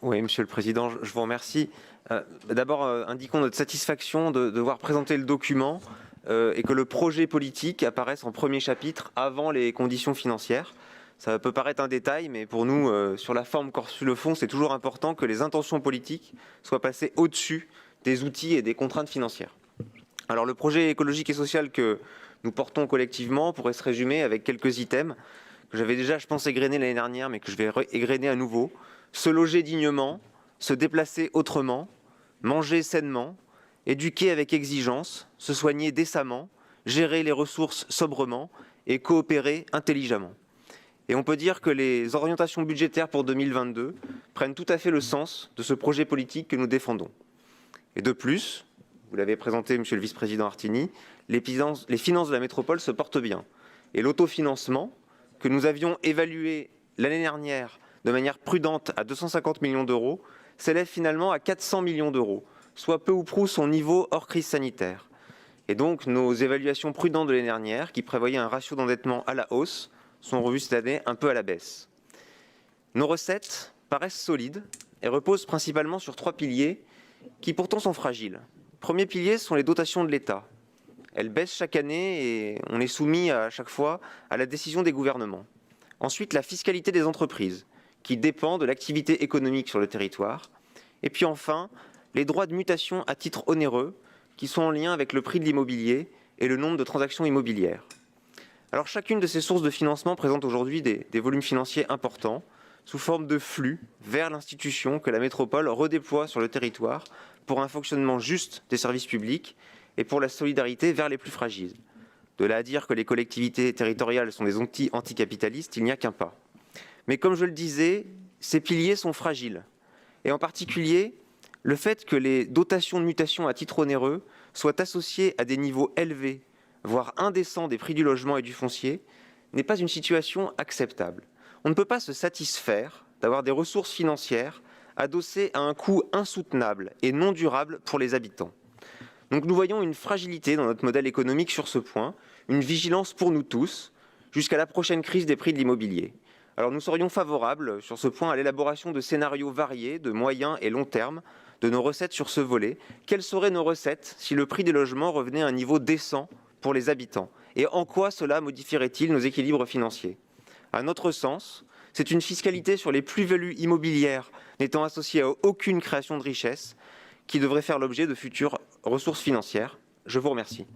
Oui, Monsieur le Président, je vous remercie. D'abord, indiquons notre satisfaction de voir présenter le document et que le projet politique apparaisse en premier chapitre avant les conditions financières. Ça peut paraître un détail, mais pour nous, sur la forme comme sur le fond, c'est toujours important que les intentions politiques soient passées au-dessus des outils et des contraintes financières. Alors, le projet écologique et social que nous portons collectivement pourrait se résumer avec quelques items que j'avais déjà, je pense, égrené l'année dernière, mais que je vais égrener à nouveau. Se loger dignement, se déplacer autrement, manger sainement, éduquer avec exigence, se soigner décemment, gérer les ressources sobrement et coopérer intelligemment. Et on peut dire que les orientations budgétaires pour 2022 prennent tout à fait le sens de ce projet politique que nous défendons. Et de plus, vous l'avez présenté, Monsieur le Vice-président Artini, les finances de la métropole se portent bien. Et l'autofinancement, que nous avions évalué l'année dernière de manière prudente à 250 millions d'euros, s'élève finalement à 400 millions d'euros, soit peu ou prou son niveau hors crise sanitaire. Et donc nos évaluations prudentes de l'année dernière, qui prévoyaient un ratio d'endettement à la hausse, sont revues cette année un peu à la baisse. Nos recettes paraissent solides et reposent principalement sur 3 piliers qui pourtant sont fragiles. Le premier pilier sont les dotations de l'État. Elles baissent chaque année et on est soumis à chaque fois à la décision des gouvernements. Ensuite, la fiscalité des entreprises, qui dépend de l'activité économique sur le territoire. Et puis enfin, les droits de mutation à titre onéreux, qui sont en lien avec le prix de l'immobilier et le nombre de transactions immobilières. Alors chacune de ces sources de financement présente aujourd'hui des volumes financiers importants, sous forme de flux vers l'institution que la métropole redéploie sur le territoire pour un fonctionnement juste des services publics et pour la solidarité vers les plus fragiles. De là à dire que les collectivités territoriales sont des outils anticapitalistes, il n'y a qu'un pas. Mais comme je le disais, ces piliers sont fragiles. Et en particulier, le fait que les dotations de mutation à titre onéreux soient associées à des niveaux élevés, voire indécents des prix du logement et du foncier, n'est pas une situation acceptable. On ne peut pas se satisfaire d'avoir des ressources financières adossées à un coût insoutenable et non durable pour les habitants. Donc nous voyons une fragilité dans notre modèle économique sur ce point, une vigilance pour nous tous, jusqu'à la prochaine crise des prix de l'immobilier. Alors nous serions favorables sur ce point à l'élaboration de scénarios variés, de moyen et long terme, de nos recettes sur ce volet. Quelles seraient nos recettes si le prix des logements revenait à un niveau décent pour les habitants? Et en quoi cela modifierait-il nos équilibres financiers? À notre sens, c'est une fiscalité sur les plus-values immobilières n'étant associée à aucune création de richesse qui devrait faire l'objet de futures ressources financières. Je vous remercie.